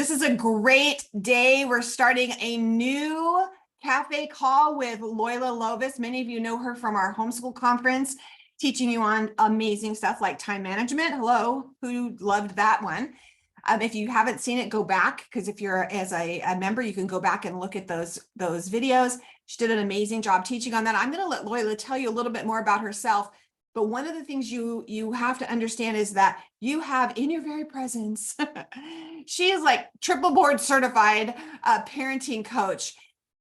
This is a great day. We're starting a new cafe call with Loyola Lovis. Many of you know her from our homeschool conference, teaching you on amazing stuff like time management. Hello, who loved that one? If you haven't seen it, go back, because if you're as a member, you can go back and look at those videos. She did an amazing job teaching on that. I'm going to let Loyola tell you a little bit more about herself. But one of the things you have to understand is that you have in your very presence, she is like triple board certified parenting coach.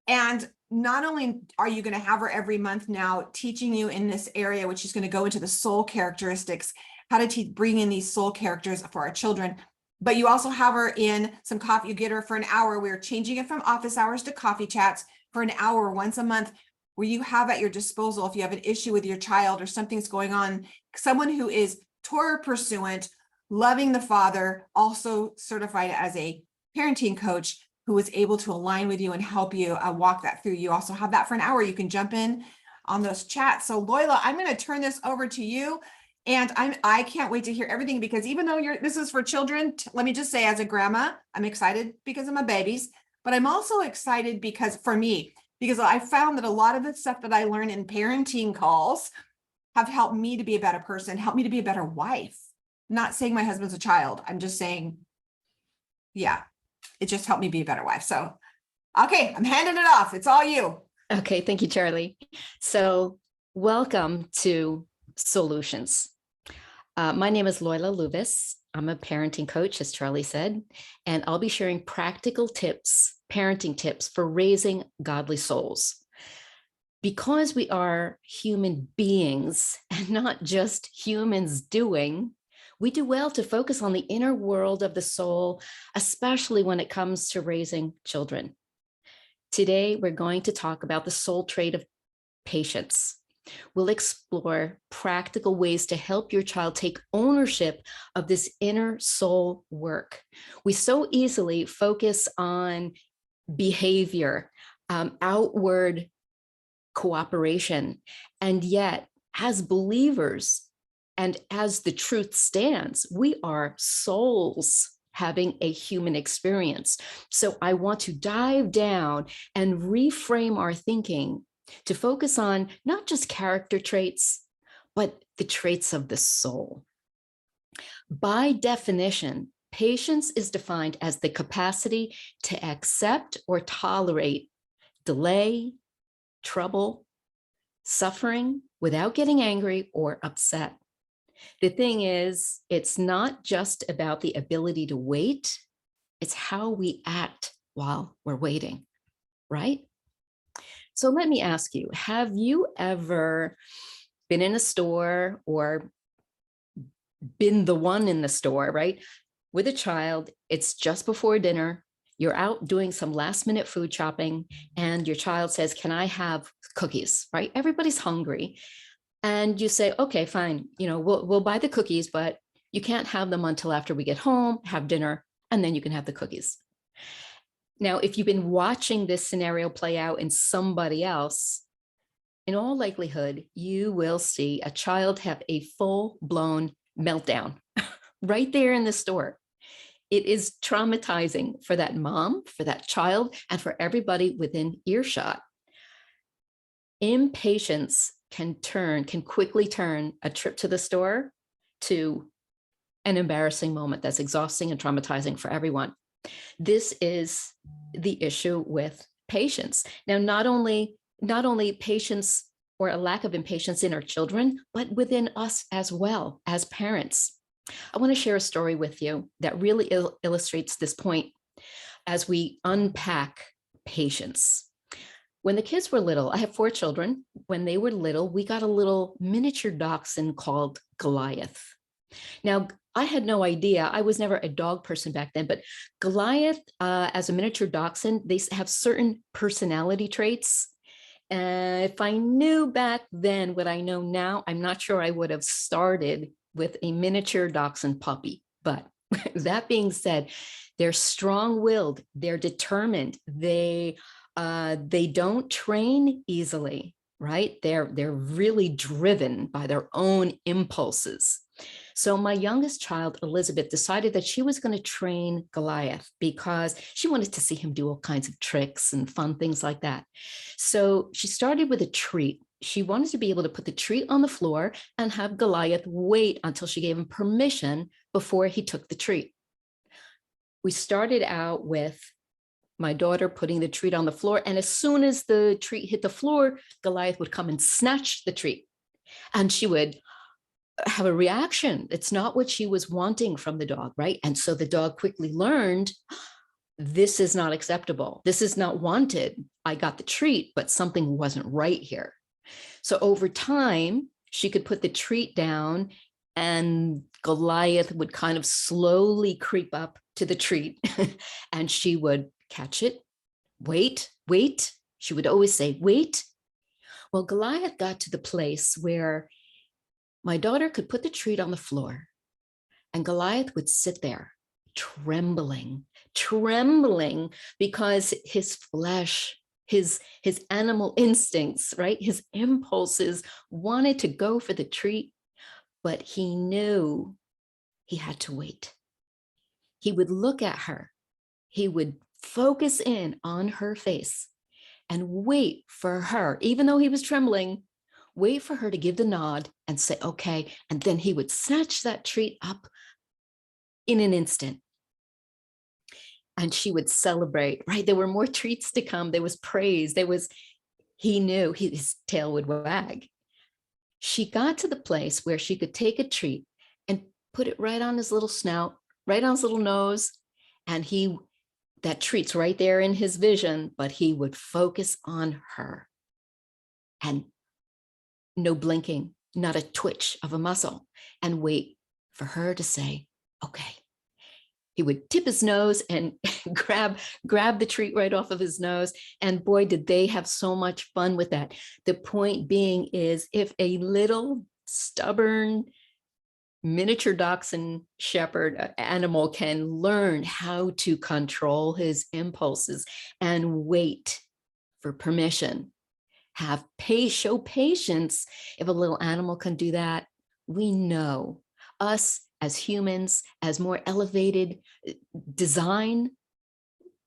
And not only are you going to have her every month now teaching you in this area, which is going to go into the soul characteristics, how to bring in these soul characters for our children, but you also have her in some coffee. You get her for an hour. We're changing it from office hours to coffee chats for an hour once a month, where you have at your disposal, if you have an issue with your child or something's going on, someone who is Torah pursuant, loving the Father, also certified as a parenting coach, who is able to align with you and help you walk that through. You also have that for an hour. You can jump in on those chats. So Loyola, I'm going to turn this over to you. And I can't wait to hear everything, because even though this is for children, let me just say, as a grandma, I'm excited because of my babies, but I'm also excited because I found that a lot of the stuff that I learned in parenting calls have helped me to be a better person, helped me to be a better wife. I'm not saying my husband's a child. I'm just saying, yeah, it just helped me be a better wife. So, okay, I'm handing it off. It's all you. Okay, thank you, Charlie. So welcome to Solutions. My name is Loyola Lovis. I'm a parenting coach, as Charlie said, and I'll be sharing practical tips, parenting tips for raising godly souls. Because we are human beings and not just humans doing, we do well to focus on the inner world of the soul, especially when it comes to raising children. Today, we're going to talk about the soul trait of patience. We'll explore practical ways to help your child take ownership of this inner soul work. We so easily focus on behavior, outward cooperation, and yet as believers and as the truth stands, we are souls having a human experience. So I want to dive down and reframe our thinking to focus on not just character traits, but the traits of the soul. By definition, patience is defined as the capacity to accept or tolerate delay, trouble, suffering without getting angry or upset. The thing is, it's not just about the ability to wait, it's how we act while we're waiting, right? So let me ask you, have you ever been in a store or been the one in the store, right? With a child, it's just before dinner, you're out doing some last minute food shopping, and your child says, can I have cookies, right? Everybody's hungry. And you say, okay, fine, we'll buy the cookies, but you can't have them until after we get home, have dinner, and then you can have the cookies. Now, if you've been watching this scenario play out in somebody else, in all likelihood, you will see a child have a full-blown meltdown right there in the store. It is traumatizing for that mom, for that child, and for everybody within earshot. Impatience can quickly turn a trip to the store to an embarrassing moment that's exhausting and traumatizing for everyone. This is the issue with patience. Now, not only patience or a lack of impatience in our children, but within us as well as parents. I want to share a story with you that really illustrates this point as we unpack patience. When the kids were little, I have 4 children. When they were little, we got a little miniature dachshund called Goliath. Now, I had no idea. I was never a dog person back then, but Goliath, as a miniature dachshund, they have certain personality traits. If I knew back then what I know now, I'm not sure I would have started with a miniature dachshund puppy. But that being said, they're strong-willed, they're determined, they don't train easily, right? They're really driven by their own impulses. So my youngest child, Elizabeth, decided that she was going to train Goliath because she wanted to see him do all kinds of tricks and fun things like that. So she started with a treat. She wanted to be able to put the treat on the floor and have Goliath wait until she gave him permission before he took the treat. We started out with my daughter putting the treat on the floor, and as soon as the treat hit the floor, Goliath would come and snatch the treat, and she would have a reaction. It's not what she was wanting from the dog, right? And so the dog quickly learned, this is not acceptable. This is not wanted. I got the treat, but something wasn't right here. So over time, she could put the treat down and Goliath would kind of slowly creep up to the treat and she would catch it, wait, wait. She would always say, wait. Well, Goliath got to the place where my daughter could put the treat on the floor and Goliath would sit there trembling because his flesh, his animal instincts, right? His impulses wanted to go for the treat, but he knew he had to wait. He would look at her. He would focus in on her face and wait for her, even though he was trembling, wait for her to give the nod and say, okay. And then he would snatch that treat up in an instant. And she would celebrate, right? There were more treats to come. There was praise. He knew his tail would wag. She got to the place where she could take a treat and put it right on his little snout, right on his little nose. And that treat's right there in his vision, but he would focus on her and no blinking, not a twitch of a muscle, and wait for her to say, okay. He would tip his nose and grab the treat right off of his nose. And boy, did they have so much fun with that. The point being is, if a little stubborn miniature dachshund shepherd animal can learn how to control his impulses and wait for permission, show patience, if a little animal can do that, we know us as humans, as more elevated design,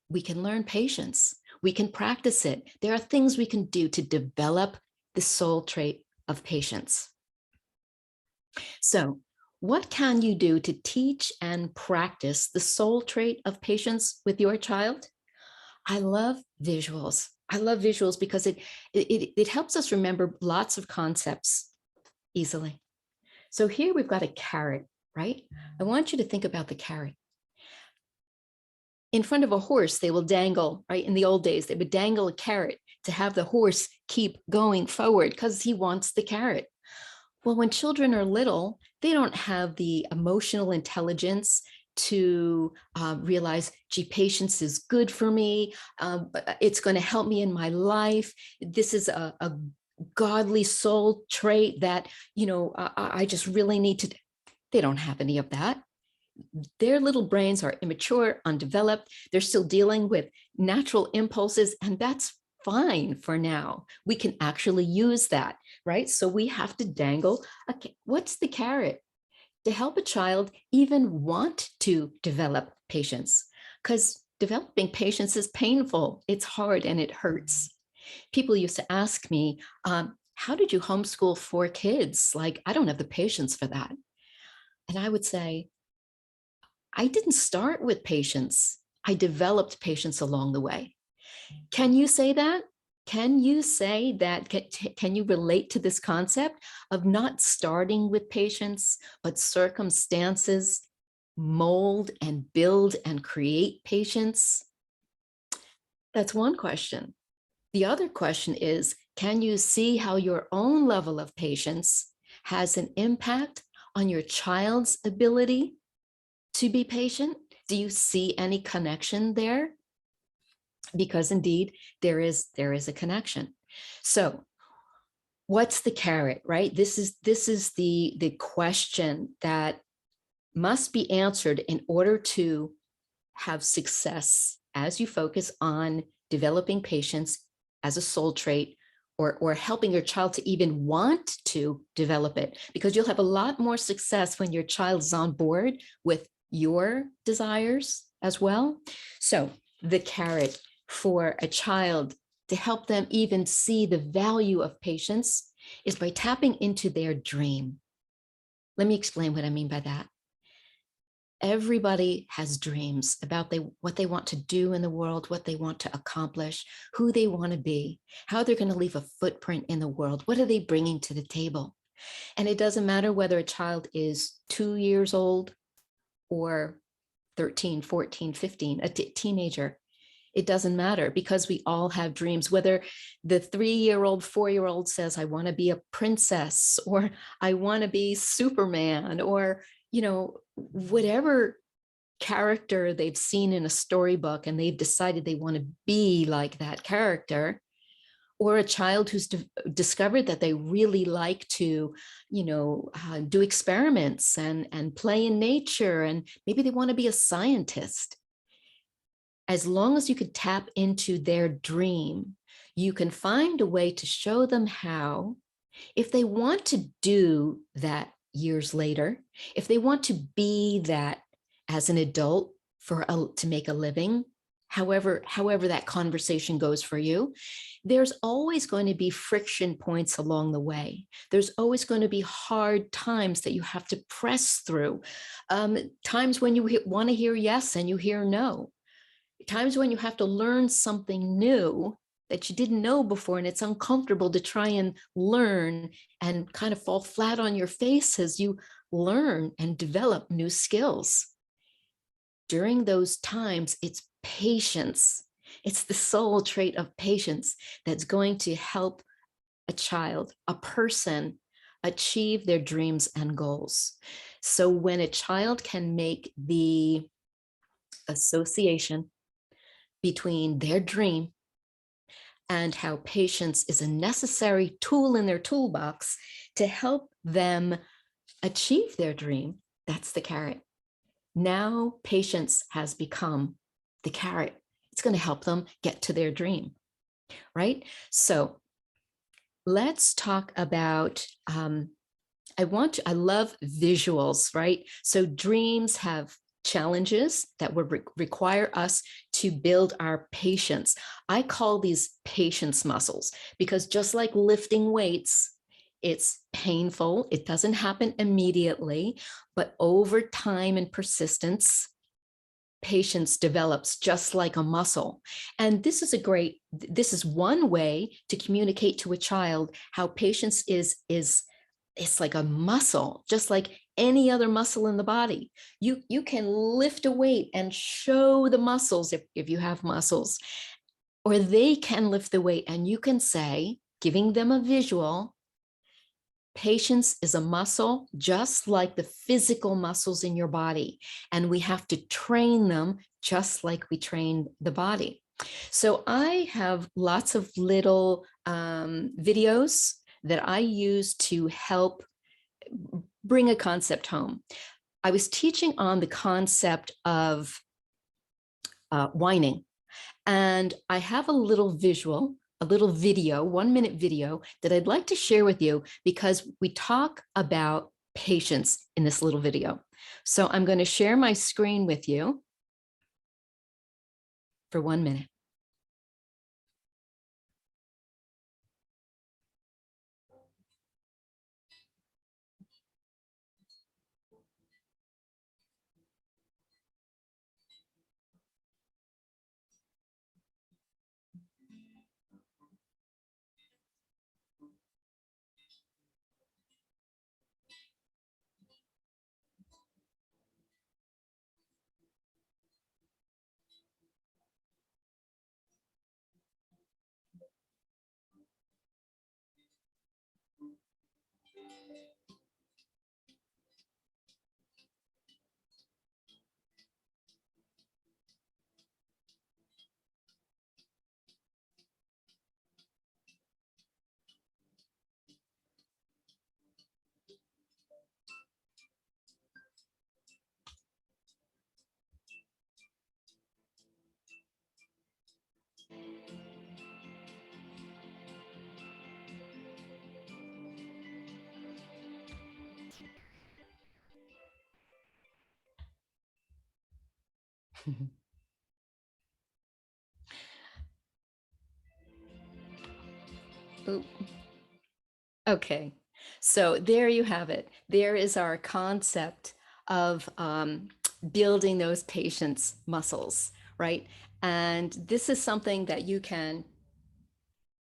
we can learn patience. We can practice it. There are things we can do to develop the soul trait of patience. So what can you do to teach and practice the soul trait of patience with your child? I love visuals. I love visuals because it helps us remember lots of concepts easily. So here we've got a carrot, right? I want you to think about the carrot. In front of a horse, they will dangle, right? In the old days, they would dangle a carrot to have the horse keep going forward because he wants the carrot. Well, when children are little, they don't have the emotional intelligence to realize, gee, patience is good for me. It's going to help me in my life. This is a godly soul trait that, I just really need to. They don't have any of that. Their little brains are immature, undeveloped. They're still dealing with natural impulses, and that's fine for now. We can actually use that, right? So we have to dangle. Okay, what's the carrot? To help a child even want to develop patience, because developing patience is painful. It's hard and it hurts. People used to ask me, how did you homeschool 4 kids? Like, I don't have the patience for that. And I would say, I didn't start with patience. I developed patience along the way. Can you say that? Can you say that? Can you relate to this concept of not starting with patience, but circumstances mold and build and create patience? That's one question. The other question is, can you see how your own level of patience has an impact on your child's ability to be patient? Do you see any connection there? Because indeed, there is a connection. So what's the carrot, right? This is the question that must be answered in order to have success as you focus on developing patience as a soul trait or helping your child to even want to develop it, because you'll have a lot more success when your child is on board with your desires as well. So the carrot for a child to help them even see the value of patience is by tapping into their dream. Let me explain what I mean by that. Everybody has dreams about what they want to do in the world, what they want to accomplish, who they want to be, how they're going to leave a footprint in the world. What are they bringing to the table? And it doesn't matter whether a child is 2 years old or 13, 14, 15, a teenager. It doesn't matter, because we all have dreams, whether the 3-year-old, 4-year-old says, I want to be a princess, or I want to be Superman, or, whatever character they've seen in a storybook and they've decided they want to be like that character, or a child who's discovered that they really like to, do experiments and play in nature, and maybe they want to be a scientist. As long as you could tap into their dream, you can find a way to show them how, if they want to do that years later, if they want to be that as an adult to make a living, however that conversation goes for you, there's always going to be friction points along the way. There's always going to be hard times that you have to press through. Times when you want to hear yes and you hear no. Times when you have to learn something new that you didn't know before, and it's uncomfortable to try and learn and kind of fall flat on your face as you learn and develop new skills. During those times, it's patience. It's the soul trait of patience that's going to help a child, a person, achieve their dreams and goals. So when a child can make the association between their dream and how patience is a necessary tool in their toolbox to help them achieve their dream, that's the carrot. Now patience has become the carrot. It's going to help them get to their dream, right? So let's talk about, I love visuals, right? So dreams have challenges that would require us to build our patience. I call these patience muscles, because just like lifting weights, it's painful. It doesn't happen immediately, but over time and persistence, patience develops just like a muscle. And this is one way to communicate to a child how patience is it's like a muscle, just like any other muscle in the body. You can lift a weight and show the muscles if you have muscles, or they can lift the weight and you can say, giving them a visual, patience is a muscle just like the physical muscles in your body, and we have to train them just like we train the body. So I have lots of little videos that I use to help bring a concept home. I was teaching on the concept of whining, and I have a little visual, a little video, 1-minute video that I'd like to share with you, because we talk about patience in this little video. So I'm going to share my screen with you for 1 minute. Oop. Okay, so there you have it. There is our concept of building those patience muscles, right? And this is something that you can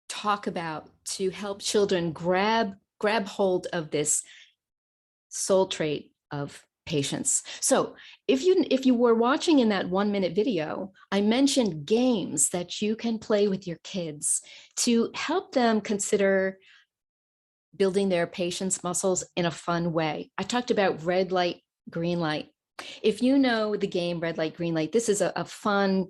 talk about to help children grab hold of this soul trait of patience. So if you were watching in that 1-minute video, I mentioned games that you can play with your kids to help them consider building their patience muscles in a fun way. I talked about red light, green light. If you know the game red light, green light, this is a fun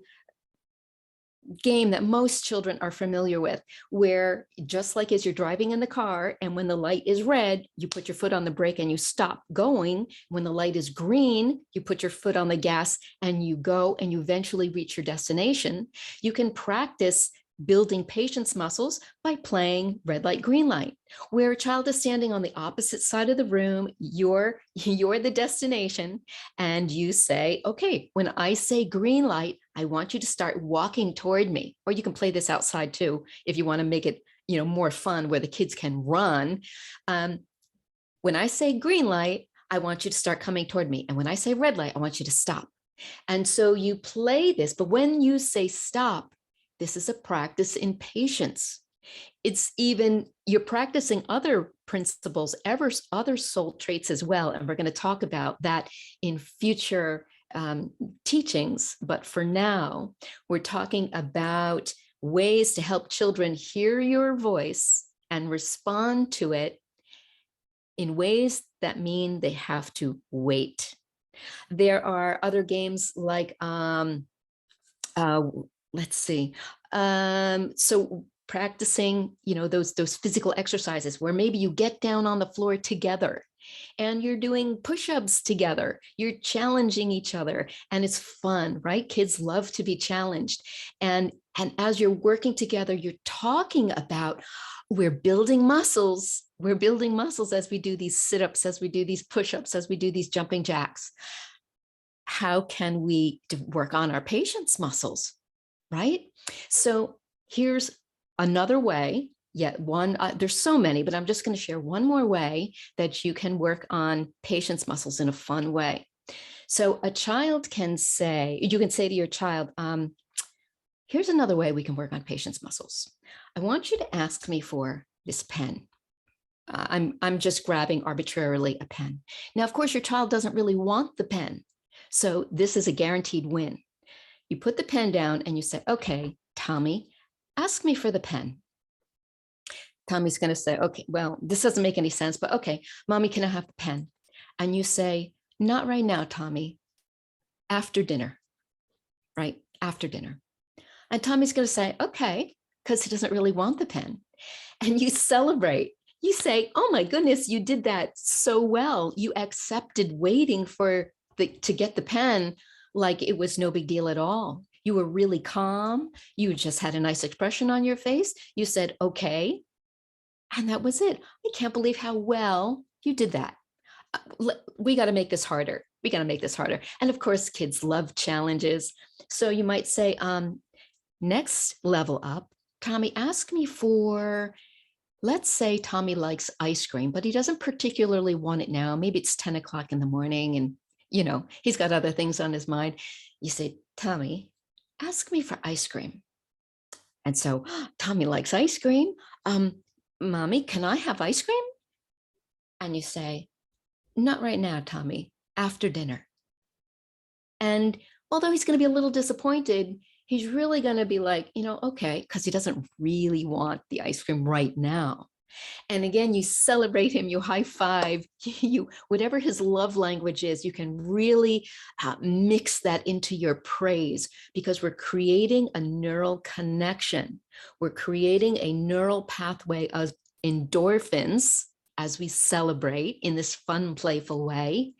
game that most children are familiar with, where just like as you're driving in the car and when the light is red, you put your foot on the brake and you stop going. When the light is green, you put your foot on the gas and you go and you eventually reach your destination. You can practice building patience muscles by playing red light, green light, where a child is standing on the opposite side of the room. You're the destination, and you say, okay, when I say green light, I want you to start walking toward me. Or you can play this outside too, if you want to make it, more fun where the kids can run. When I say green light, I want you to start coming toward me. And when I say red light, I want you to stop. And so you play this, but when you say stop, this is a practice in patience. It's even, you're practicing other principles, other soul traits as well. And we're going to talk about that in future teachings. But for now, we're talking about ways to help children hear your voice and respond to it in ways that mean they have to wait. There are other games like, let's see. So practicing, those physical exercises where maybe you get down on the floor together and you're doing push-ups together, you're challenging each other, and it's fun, right? Kids love to be challenged. And as you're working together, you're talking about, we're building muscles as we do these sit-ups, as we do these push-ups, as we do these jumping jacks. How can we work on our patience muscles? Right? So here's another way, yet one, there's so many, but I'm just going to share one more way that you can work on patience muscles in a fun way. So a child can say, you can say to your child, here's another way we can work on patience muscles. I want you to ask me for this pen. I'm just grabbing arbitrarily a pen. Now, of course, your child doesn't really want the pen. So this is a guaranteed win. You put the pen down and you say, okay, Tommy, ask me for the pen. Tommy's going to say, okay, well, this doesn't make any sense, but okay, Mommy, can I have the pen? And you say, not right now, Tommy, after dinner, right? After dinner. And Tommy's going to say, okay, because he doesn't really want the pen. And you celebrate. You say, oh my goodness, you did that so well. You accepted waiting to get the pen like it was no big deal at all. You were really calm. You just had a nice expression on your face. You said, okay. And that was it. I can't believe how well you did that. We got to make this harder. We got to make this harder. And of course, kids love challenges. So you might say, next level up, Tommy, ask me for, let's say Tommy likes ice cream, but he doesn't particularly want it now. Maybe it's 10 o'clock in the morning and he's got other things on his mind. You say, Tommy, ask me for ice cream. And so Tommy likes ice cream. Mommy, can I have ice cream? And you say, not right now, Tommy, after dinner. And although he's going to be a little disappointed, he's really going to be like, okay, because he doesn't really want the ice cream right now. And again, you celebrate him, you high five, whatever his love language is, you can really mix that into your praise, because we're creating a neural connection. We're creating a neural pathway of endorphins as we celebrate in this fun, playful way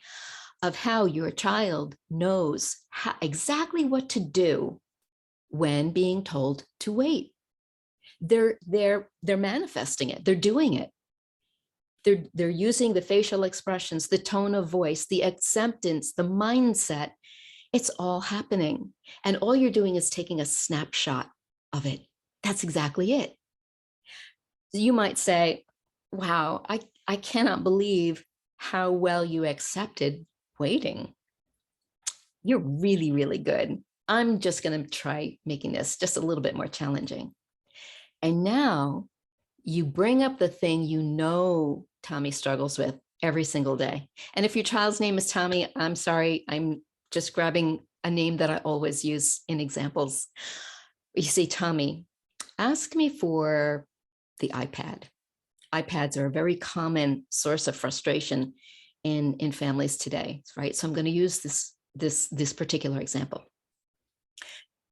of how your child knows exactly what to do when being told to wait. They're manifesting it. They're doing it. They're using the facial expressions, the tone of voice, the acceptance, the mindset It's all happening. And all you're doing is taking a snapshot of it. That's exactly it. You might say, wow, I cannot believe how well you accepted waiting. You're really, really good. I'm just going to try making this just a little bit more challenging. And now you bring up the thing you know Tommy struggles with every single day. And if your child's name is Tommy, I'm sorry, I'm just grabbing a name that I always use in examples. You say, Tommy, ask me for the iPad. iPads are a very common source of frustration in families today, right? So I'm going to use this particular example.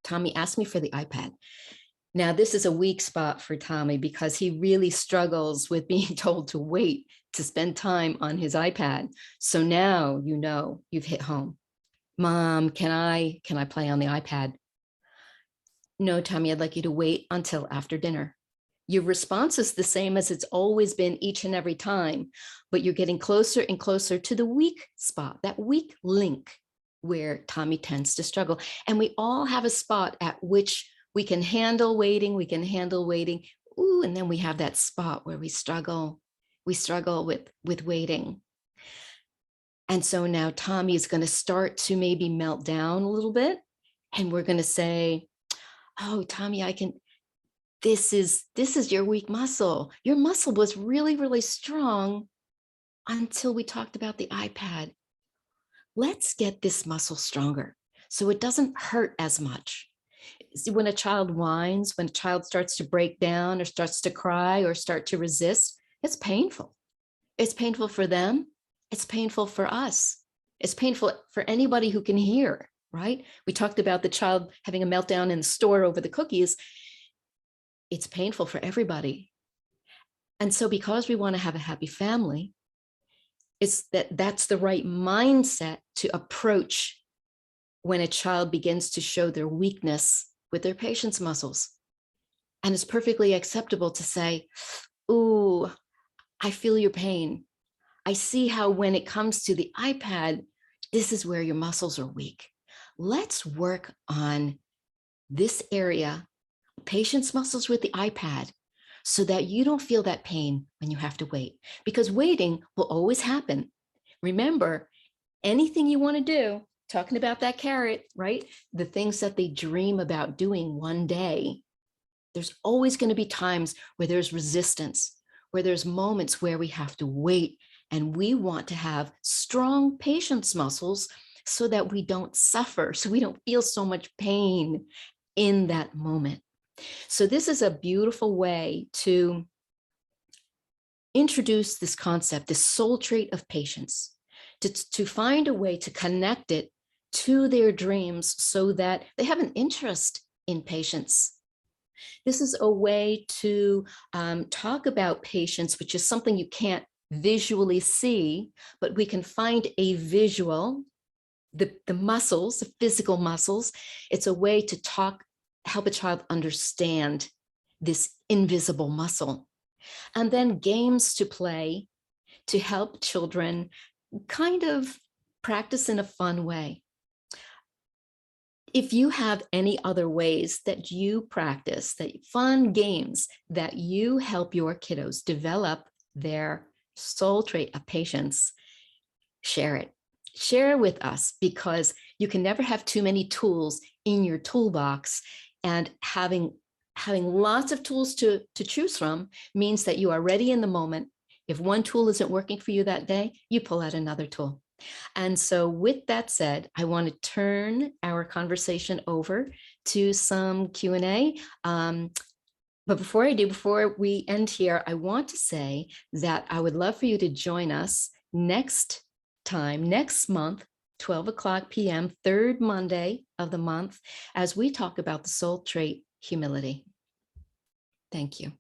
Tommy asked me for the iPad. Now, this is a weak spot for Tommy because he really struggles with being told to wait to spend time on his iPad. So now you know you've hit home. Mom, can I play on the iPad? No, Tommy, I'd like you to wait until after dinner. Your response is the same as it's always been each and every time, but you're getting closer and closer to the weak spot, that weak link where Tommy tends to struggle. And we all have a spot at which we can handle waiting, Ooh, and then we have that spot where we struggle with waiting. And so now Tommy is going to start to maybe melt down a little bit. And we're going to say, oh, Tommy, this is your weak muscle. Your muscle was really, really strong until we talked about the iPad. Let's get this muscle stronger so it doesn't hurt as much. When a child whines, when a child starts to break down or starts to cry or start to resist, it's painful. It's painful for them. It's painful for us. It's painful for anybody who can hear, right? We talked about the child having a meltdown in the store over the cookies. It's painful for everybody. And so because we want to have a happy family, that's the right mindset to approach when a child begins to show their weakness with their patience muscles. And it's perfectly acceptable to say, ooh, I feel your pain. I see how when it comes to the iPad, this is where your muscles are weak. Let's work on this area, patience muscles with the iPad, so that you don't feel that pain when you have to wait, because waiting will always happen. Remember, anything you want to do, talking about that carrot, right? The things that they dream about doing one day, there's always going to be times where there's resistance, where there's moments where we have to wait, and we want to have strong patience muscles so that we don't suffer, so we don't feel so much pain in that moment. So this is a beautiful way to introduce this concept, this soul trait of patience, to find a way to connect it to their dreams so that they have an interest in patience. This is a way to talk about patience, which is something you can't visually see, but we can find a visual, the muscles, the physical muscles. It's a way to help a child understand this invisible muscle. And then games to play to help children kind of practice in a fun way. If you have any other ways that you practice, that fun games that you help your kiddos develop their soul trait of patience, share it. Share with us, because you can never have too many tools in your toolbox, and having lots of tools to choose from means that you are ready in the moment. If one tool isn't working for you that day, you pull out another tool. And so with that said, I want to turn our conversation over to some Q&A. But before we end here, I want to say that I would love for you to join us next month, 12 p.m., third Monday of the month, as we talk about the soul trait, humility. Thank you.